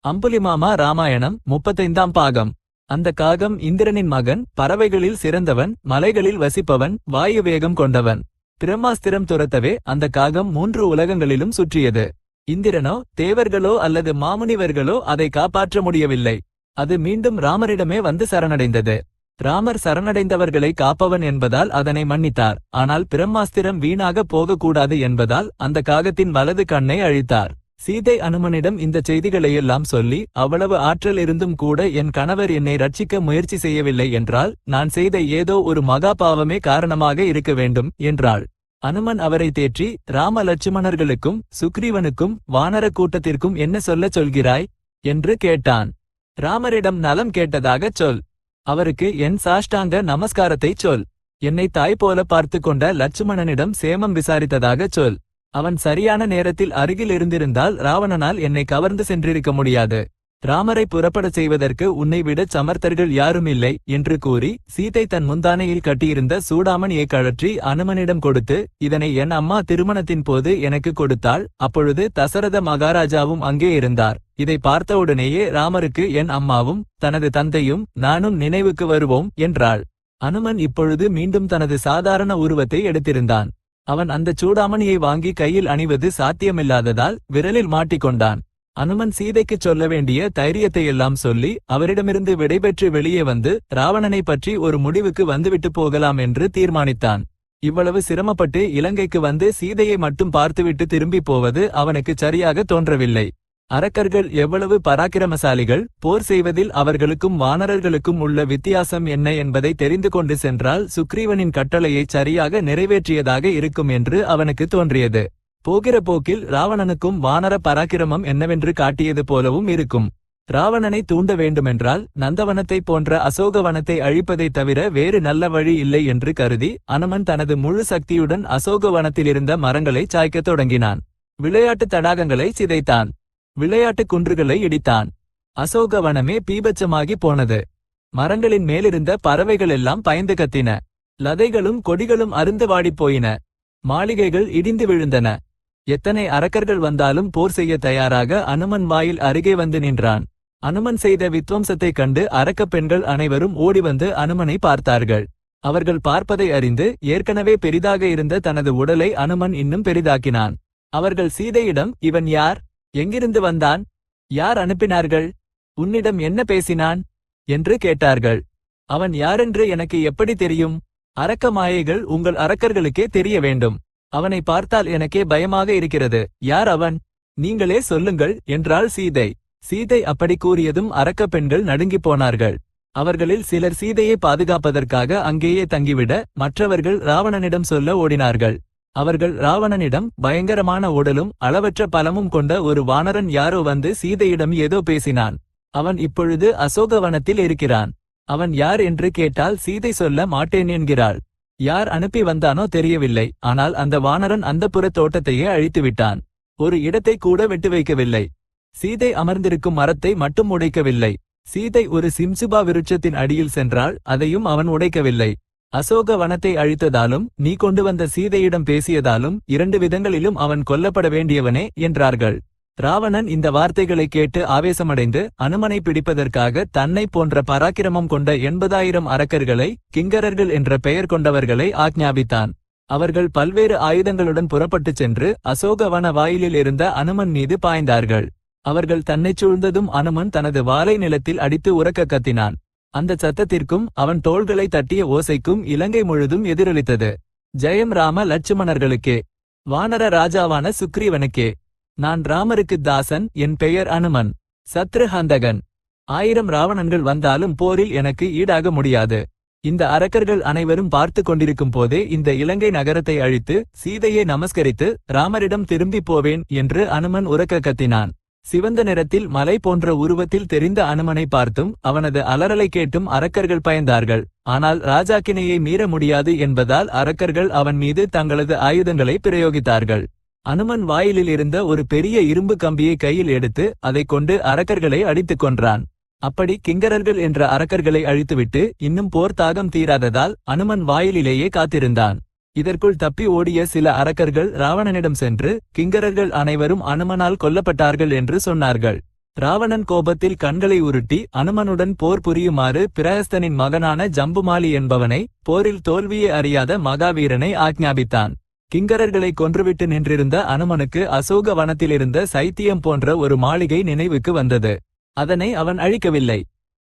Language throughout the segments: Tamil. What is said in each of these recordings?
அம்புலிமாமா ராமாயணம் 35ஆம் பாகம். அந்த காகம் இந்திரனின் மகன், பறவைகளில் சிறந்தவன், மலைகளில் வசிப்பவன், வாயு வேகம் கொண்டவன். பிரம்மாஸ்திரம் துரத்தவே அந்த காகம் 3 உலகங்களிலும் சுற்றியது. இந்திரனோ தேவர்களோ அல்லது மாமுனிவர்களோ அதை காப்பாற்ற முடியவில்லை. அது மீண்டும் ராமரிடமே வந்து சரணடைந்தது. ராமர் சரணடைந்தவர்களை காப்பவன் என்பதால் அதனை மன்னித்தார். ஆனால் பிரம்மாஸ்திரம் வீணாக போகக்கூடாது என்பதால் அந்த காகத்தின் வலது கண்ணை அழித்தார். சீதை அனுமனிடம் இந்த செய்திகளையெல்லாம் சொல்லி, அவ்வளவு ஆற்றல் இருந்தும் கூட என் கணவர் என்னை ரட்சிக்க முயற்சி செய்யவில்லை என்றால் நான் செய்த ஏதோ ஒரு மகா பாவமே காரணமாக இருக்க வேண்டும் என்றாள். அனுமன் அவரை தேற்றி, ராம லட்சுமணர்களுக்கும் சுக்ரீவனுக்கும் வானர கூட்டத்திற்கும் என்ன சொல்லச் சொல்கிறாய் என்று கேட்டான். ராமரிடம் நலம் கேட்டதாகச் சொல். அவருக்கு என் சாஷ்டாங்க நமஸ்காரத்தைச் சொல். என்னை தாய் போல பார்த்து கொண்ட லட்சுமணனிடம் சேமம் விசாரித்ததாகச் சொல். அவன் சரியான நேரத்தில் அருகில் இருந்திருந்தால் ராவணனால் என்னை கவர்ந்து சென்றிருக்க முடியாது. ராமரை புறப்படச் செய்வதற்கு உன்னை விடச் சமர்த்தர்கள் யாரும் இல்லை என்று கூறி, சீதை தன் முந்தானையில் கட்டியிருந்த சூடாமணியை கழற்றி அனுமனிடம் கொடுத்து, இதனை என் அம்மா திருமணத்தின் போது எனக்கு கொடுத்தாள். அப்பொழுது தசரத மகாராஜாவும் அங்கே இருந்தார். இதை பார்த்தவுடனேயே ராமருக்கு என் அம்மாவும் தனது தந்தையும் நானும் நினைவுக்கு வருவோம் என்றாள். அனுமன் இப்பொழுது மீண்டும் தனது சாதாரண உருவத்தை எடுத்திருந்தான். அவன் அந்த சூடாமணியை வாங்கி கையில் அணிவது சாத்தியமில்லாததால் விரலில் மாட்டிக்கொண்டான். அனுமன் சீதைக்குச் சொல்ல வேண்டிய தைரியத்தையெல்லாம் சொல்லி அவரிடமிருந்து விடைபெற்று வெளியே வந்து ராவணனை பற்றி ஒரு முடிவுக்கு வந்துவிட்டு போகலாம் என்று தீர்மானித்தான். இவ்வளவு சிரமப்பட்டு இலங்கைக்கு வந்து சீதையை மட்டும் பார்த்துவிட்டு திரும்பி போவது அவனுக்கு சரியாக தோன்றவில்லை. அரக்கர்கள் எவ்வளவு பராக்கிரமசாலிகள், போர் செய்வதில் அவர்களுக்கும் வானரர்களுக்கும் உள்ள வித்தியாசம் என்ன என்பதை தெரிந்து கொண்டு சென்றால் சுக்ரீவனின் கட்டளையை சரியாக நிறைவேற்றியதாக இருக்கும் என்று அவனுக்கு தோன்றியது. போகிற போக்கில் ராவணனுக்கும் வானர பராக்கிரமம் என்னவென்று காட்டியது போலவும் இருக்கும். ராவணனை தூண்ட வேண்டுமென்றால் நந்தவனத்தை போன்ற அசோகவனத்தை அழிப்பதைத் தவிர வேறு நல்ல வழி இல்லை என்று கருதி அனுமன் தனது முழு சக்தியுடன் அசோகவனத்திலிருந்த மரங்களை சாய்க்கத் தொடங்கினான். விளையாட்டு தடாகங்களை சிதைத்தான். விளையாட்டு குன்றுகளை இடித்தான். அசோகவனமே பீபச்சமாகி போனது. மரங்களின் மேலிருந்த பறவைகளெல்லாம் பயந்து கத்தின. லதைகளும் கொடிகளும் அருந்து வாடிப்போயின. மாளிகைகள் இடிந்து விழுந்தன. எத்தனை அரக்கர்கள் வந்தாலும் போர் செய்ய தயாராக அனுமன் வாயில் அருகே வந்து நின்றான். அனுமன் செய்த வித்வம்சத்தைக் கண்டு அரக்கப் பெண்கள் அனைவரும் ஓடிவந்து அனுமனை பார்த்தார்கள். அவர்கள் பார்ப்பதை அறிந்து ஏற்கனவே பெரிதாக இருந்த தனது உடலை அனுமன் இன்னும் பெரிதாக்கினான். அவர்கள் சீதையிடம், இவன் யார்? எங்கிருந்து வந்தான்? யார் அனுப்பினார்கள்? உன்னிடம் என்ன பேசினான் என்று கேட்டார்கள். அவன் யாரென்று எனக்கு எப்படி தெரியும்? அரக்க மாயைகள் உங்கள் அரக்கர்களுக்கே தெரிய வேண்டும். அவனை பார்த்தால் எனக்கே பயமாக இருக்கிறது. யார் அவன்? நீங்களே சொல்லுங்கள் என்றாள் சீதை. சீதை அப்படி கூறியதும் அரக்க பெண்கள் நடுங்கிப் போனார்கள். அவர்களில் சிலர் சீதையை பாதுகாப்பதற்காக அங்கேயே தங்கிவிட, மற்றவர்கள் ராவணனிடம் சொல்ல ஓடினார்கள். அவர்கள் ராவணனிடம், பயங்கரமான உடலும் அளவற்ற பலமும் கொண்ட ஒரு வானரன் யாரோ வந்து சீதையிடம் ஏதோ பேசினான். அவன் இப்பொழுது அசோகவனத்தில் இருக்கிறான். அவன் யார் என்று கேட்டால் சீதை சொல்ல மாட்டேன் என்கிறாள். யார் அனுப்பி வந்தானோ தெரியவில்லை. ஆனால் அந்த வானரன் அந்தப்புற தோட்டத்தையே அழித்துவிட்டான். ஒரு இடத்தை கூட விட்டு வைக்கவில்லை. சீதை அமர்ந்திருக்கும் மரத்தை மட்டும் உடைக்கவில்லை. சீதை ஒரு சிம்சுபா விருட்சத்தின் அடியில் சென்றால் அதையும் அவன் உடைக்கவில்லை. அசோக வனத்தை அழித்ததாலும் நீ கொண்டு வந்த சீதையிடம் பேசியதாலும் 2 விதங்களிலும் அவன் கொல்லப்பட வேண்டியவனே என்றார்கள். ராவணன் இந்த வார்த்தைகளை கேட்டு ஆவேசமடைந்து அனுமனை பிடிப்பதற்காக தன்னை போன்ற பராக்கிரமம் கொண்ட 80,000 அரக்கர்களை, கிங்கரர்கள் என்ற பெயர் கொண்டவர்களை ஆக்ஞாபித்தான். அவர்கள் பல்வேறு ஆயுதங்களுடன் புறப்பட்டுச் சென்று அசோகவன வாயிலில் இருந்த அனுமன் மீது பாய்ந்தார்கள். அவர்கள் தன்னைச் சூழ்ந்ததும் அனுமன் தனது வாளை நிலத்தில் அடித்து உரக்க கத்தினான். அந்த சத்தத்திற்கும் அவன் தோள்களை தட்டிய ஓசைக்கும் இலங்கை முழுதும் எதிரொலித்தது. ஜெயம் ராம லட்சுமணர்களுக்கே. வானர ராஜாவான சுக்ரீவனுக்கே. நான் ராமருக்கு தாசன். என் பெயர் அனுமன். சத்ருஹந்தகன். 1000 ராவணன்கள் வந்தாலும் போரில் எனக்கு ஈடாக முடியாது. இந்த அரக்கர்கள் அனைவரும் பார்த்து கொண்டிருக்கும் போதே இந்த இலங்கை நகரத்தை அழித்து சீதையை நமஸ்கரித்து ராமரிடம் திரும்பி போவேன் என்று அனுமன் உரக்க கத்தினான். சிவந்த நிறத்தில் மலை போன்ற உருவத்தில் தெரிந்த அனுமனை பார்த்தும் அவனது அலறலை கேட்டும் அரக்கர்கள் பயந்தார்கள். ஆனால் ராஜாக்கினையை மீற முடியாது என்பதால் அரக்கர்கள் அவன் மீது தங்களது ஆயுதங்களை பிரயோகித்தார்கள். அனுமன் வாயிலில் இருந்த ஒரு பெரிய இரும்பு கம்பியை கையில் எடுத்து அதைக் கொண்டு அரக்கர்களை அடித்துக் கொன்றான். அப்படி கிங்கரர்கள் என்ற அரக்கர்களை அழித்துவிட்டு இன்னும் போர் தாகம் தீராததால் அனுமன் வாயிலிலேயே காத்திருந்தான். இதற்குள் தப்பி ஓடிய சில அரக்கர்கள் ராவணனிடம் சென்று, கிங்கரர்கள் அனைவரும் அனுமனால் கொல்லப்பட்டார்கள் என்று சொன்னார்கள். ராவணன் கோபத்தில் கண்களை உருட்டி அனுமனுடன் போர் புரியுமாறு பிரஹஸ்தனின் மகனான ஜம்புமாலி என்பவனை, போரில் தோல்வியே அறியாத மகாவீரனை ஆக்ஞாபித்தான். கிங்கரர்களை கொன்றுவிட்டு நின்றிருந்த அனுமனுக்கு அசோக வனத்திலிருந்த சைத்தியம் போன்ற ஒரு மாளிகை நினைவுக்கு வந்தது. அதனை அவன் அழிக்கவில்லை.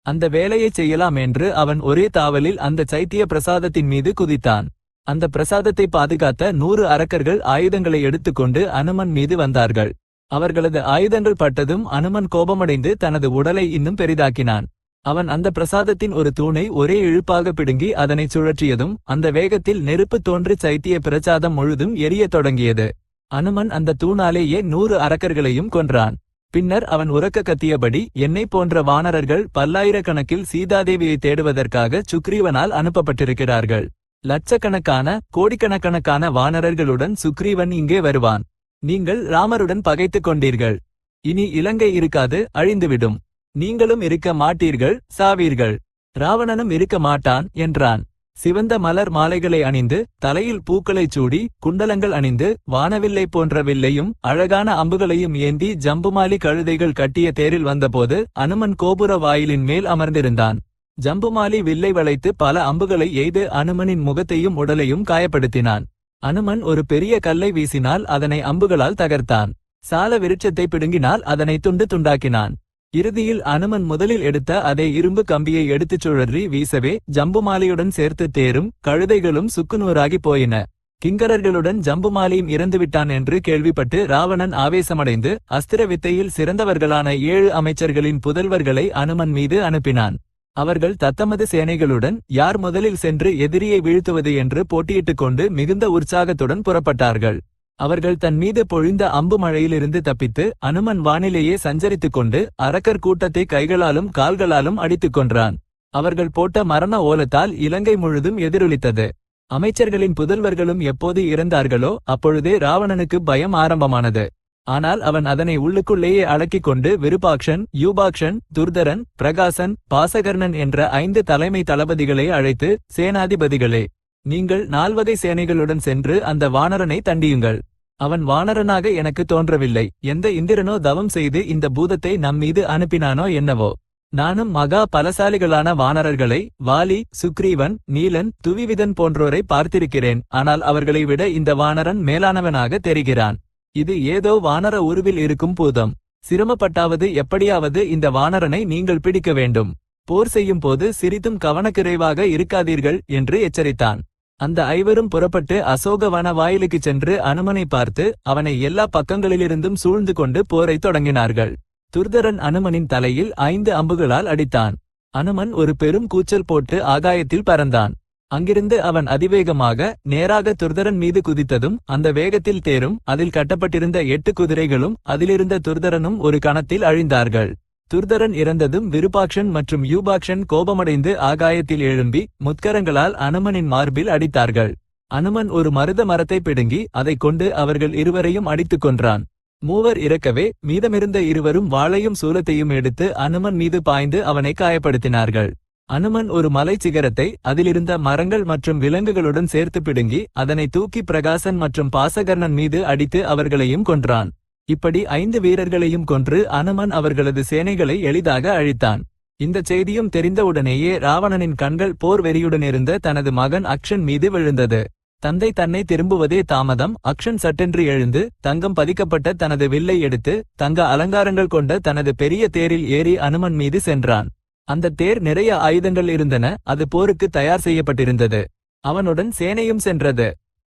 அந்த வேலையைச் செய்யலாம் என்று அவன் ஒரே தாவலில் அந்த சைத்திய பிரசாதத்தின் மீது குதித்தான். அந்த பிரசாதத்தை பாதுகாத்த 100 அரக்கர்கள் ஆயுதங்களை எடுத்துக்கொண்டு அனுமன் மீது வந்தார்கள். அவர்களது ஆயுதங்கள் பட்டதும் அனுமன் கோபமடைந்து தனது உடலை இன்னும் பெரிதாக்கினான். அவன் அந்த பிரசாதத்தின் ஒரு தூணை ஒரே இழுப்பாக பிடுங்கி அதனை சுழற்றியதும் அந்த வேகத்தில் நெருப்பு தோன்றி சைத்திய பிரசாதம் முழுதும் எரியத் தொடங்கியது. அனுமன் அந்த தூணாலேயே 100 அரக்கர்களையும் கொன்றான். பின்னர் அவன் உரக்க கத்தியபடி, என்னை போன்ற வானரர்கள் பல்லாயிரக்கணக்கில் சீதாதேவியை தேடுவதற்காக சுக்ரீவனால் அனுப்பப்பட்டிருக்கிறார்கள். லட்சக்கணக்கான கோடிக்கணக்கான வானரர்களுடன் சுக்ரீவன் இங்கே வருவான். நீங்கள் ராமருடன் பகைத்துக் கொண்டீர்கள். இனி இலங்கை இருக்காது, அழிந்துவிடும். நீங்களும் இருக்க மாட்டீர்கள், சாவீர்கள். ராவணனும் இருக்க மாட்டான் என்றான். சிவந்த மலர் மாலைகளை அணிந்து, தலையில் பூக்களைச் சூடி, குண்டலங்கள் அணிந்து, வானவில்லை போன்ற வில்லையும் அழகான அம்புகளையும் ஏந்தி ஜம்புமாலி கழுதைகள் கட்டிய தேரில் வந்தபோது அனுமன் கோபுர வாயிலின் மேல் அமர்ந்திருந்தான். ஜம்புமாலி வில்லை வளைத்து பல அம்புகளை எய்து அனுமனின் முகத்தையும் உடலையும் காயப்படுத்தினான். அனுமன் ஒரு பெரிய கல்லை வீசினால் அதனை அம்புகளால் தகர்த்தான். சால விருட்சத்தை பிடுங்கினால் அதனை துண்டு துண்டாக்கினான். இறுதியில் அனுமன் முதலில் எடுத்த அதே இரும்பு கம்பியை எடுத்துச் சுழறி வீசவே ஜம்புமாலியுடன் சேர்த்து தேரும் கழுதைகளும் சுக்குநூறாகி போயின. கிங்கரர்களுடன் ஜம்புமாலியும் இறந்துவிட்டான் என்று கேள்விப்பட்டு ராவணன் ஆவேசமடைந்து அஸ்திர வித்தையில் சிறந்தவர்களான 7 அமைச்சர்களின் புதல்வர்களை அனுமன் மீது அனுப்பினான். அவர்கள் தத்தமது சேனைகளுடன் யார் முதலில் சென்று எதிரியை வீழ்த்துவது என்று போட்டியிட்டுக் கொண்டு மிகுந்த உற்சாகத்துடன் புறப்பட்டார்கள். அவர்கள் தன் மீது பொழிந்த அம்பு மழையிலிருந்து தப்பித்து அனுமன் வானிலேயே சஞ்சரித்துக் கொண்டு அரக்கர் கூட்டத்தை கைகளாலும் கால்களாலும் அடித்துக் கொன்றான். அவர்கள் போட்ட மரண ஓலத்தால் இலங்கை முழுதும் எதிரொலித்தது. அமைச்சர்களின் புதல்வர்களும் எப்போது இறந்தார்களோ அப்பொழுதே ராவணனுக்கு பயம் ஆரம்பமானது. ஆனால் அவன் அதனை உள்ளுக்குள்ளேயே அடக்கிக் கொண்டு விருபாக்ஷன், யூபாக்ஷன், துர்தரன், பிரகாசன், பாசகர்ணன் என்ற 5 தலைமை தளபதிகளை அழைத்து, சேனாதிபதிகளே, நீங்கள் 4 வகை சேனைகளுடன் சென்று அந்த வானரனை தண்டியுங்கள். அவன் வானரனாக எனக்கு தோன்றவில்லை. எந்த இந்திரனோ தவம் செய்து இந்த பூதத்தை நம்மீது அனுப்பினானோ என்னவோ. நானும் மகா பலசாலிகளான வானரர்களை வாலி, சுக்ரீவன், நீலன், துவிவிதன் போன்றோரை பார்த்திருக்கிறேன். ஆனால் அவர்களை விட இந்த வானரன் மேலானவனாக தெரிகிறான். இது ஏதோ வானர உருவில் இருக்கும் பூதம். சிரமப்பட்டாவது எப்படியாவது இந்த வானரனை நீங்கள் பிடிக்க வேண்டும். போர் செய்யும் போது சிறிதும் கவனக்குறைவாக இருக்காதீர்கள் என்று எச்சரித்தான். அந்த 5வரும் புறப்பட்டு அசோகவன வாயிலுக்குச் சென்று அனுமனை பார்த்து அவனை எல்லா பக்கங்களிலிருந்தும் சூழ்ந்து கொண்டு போரை தொடங்கினார்கள். துர்தரன் அனுமனின் தலையில் 5 அம்புகளால் அடித்தான். அனுமன் ஒரு பெரும் கூச்சல் போட்டு ஆகாயத்தில் பறந்தான். அங்கிருந்து அவன் அதிவேகமாக நேராக துர்தரன் மீது குதித்ததும் அந்த வேகத்தில் தேரும் அதில் கட்டப்பட்டிருந்த 8 குதிரைகளும் அதிலிருந்த துர்தரனும் ஒரு கணத்தில் அழிந்தார்கள். துர்தரன் இறந்ததும் விருபாக்ஷன் மற்றும் யூபாக்ஷன் கோபமடைந்து ஆகாயத்தில் எழும்பி முத்கரங்களால் அனுமனின் மார்பில் அடித்தார்கள். அனுமன் ஒரு மருத மரத்தை பிடுங்கி அதைக் கொண்டு அவர்கள் இருவரையும் அடித்துக் கொன்றான். 3 இறக்கவே மீதமிருந்த 2 வாளையும் சூலத்தையும் எடுத்து அனுமன் மீது பாய்ந்து அவனை காயப்படுத்தினார்கள். அனுமன் ஒரு மலை சிகரத்தை அதிலிருந்த மரங்கள் மற்றும் விலங்குகளுடன் சேர்த்து பிடுங்கி அதனை தூக்கி பிரகாசன் மற்றும் பாசகர்ணன் மீது அடித்து அவர்களையும் கொன்றான். இப்படி 5 வீரர்களையும் கொன்று அனுமன் அவர்களது சேனைகளை எளிதாக அழித்தான். இந்த செய்தியும் தெரிந்தவுடனேயே ராவணனின் கண்கள் போர் வெறியுடனிருந்த தனது மகன் அக்ஷன் மீது விழுந்தது. தந்தை தன்னை திரும்புவதே தாமதம். அக்ஷன் சட்டென்று எழுந்து தங்கம் பதிக்கப்பட்ட தனது வில்லை எடுத்து தங்க அலங்காரங்கள் கொண்ட தனது பெரிய தேரில் ஏறி அனுமன் மீது சென்றான். அந்த தேர் நிறைய ஆயுதங்கள் இருந்தன. அது போருக்கு தயார் செய்யப்பட்டிருந்தது. அவனுடன் சேனையும் சென்றது.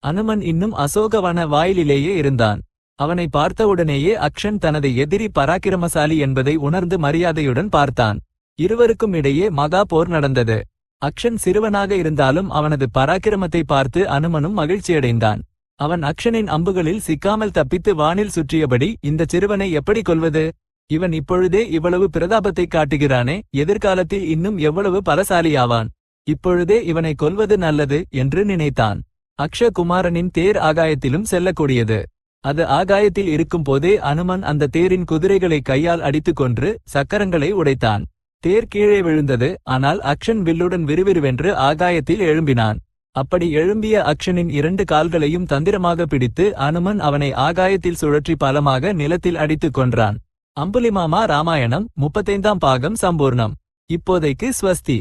அனுமன் இன்னும் அசோகவன வாயிலிலேயே இருந்தான். அவனை பார்த்தவுடனேயே அக்ஷன் தனது எதிரி பராக்கிரமசாலி என்பதை உணர்ந்து மரியாதையுடன் பார்த்தான். இருவருக்கும் இடையே மகா போர் நடந்தது. அக்ஷன் சிறுவனாக இருந்தாலும் அவனது பராக்கிரமத்தை பார்த்து அனுமனும் மகிழ்ச்சியடைந்தான். அவன் அக்ஷனின் அம்புகளில் சிக்காமல் தப்பித்து வானில் சுற்றியபடி, இந்த சிறுவனை எப்படி கொல்வது? இவன் இப்பொழுதே இவ்வளவு பிரதாபத்தை காட்டுகிறானே, எதிர்காலத்தில் இன்னும் எவ்வளவு பலசாலியாவான். இப்பொழுதே இவனை கொல்வது நல்லது என்று நினைத்தான். அக்ஷகுமாரனின் தேர் ஆகாயத்திலும் செல்லக்கூடியது. அது ஆகாயத்தில் இருக்கும் போதே அனுமன் அந்த தேரின் குதிரைகளை கையால் அடித்துக் கொன்று சக்கரங்களை உடைத்தான். தேர் கீழே விழுந்தது. ஆனால் அக்ஷன் வில்லுடன் விறுவிறுவென்று ஆகாயத்தில் எழும்பினான். அப்படி எழும்பிய அக்ஷனின் 2 கால்களையும் தந்திரமாக பிடித்து அனுமன் அவனை ஆகாயத்தில் சுழற்றி பலமாக நிலத்தில் அடித்துக் கொன்றான். அம்புலிமாமா ராமாயணம் 35ஆம் பாகம் சம்பூர்ணம். இப்போதைக்கு ஸ்வஸ்தி.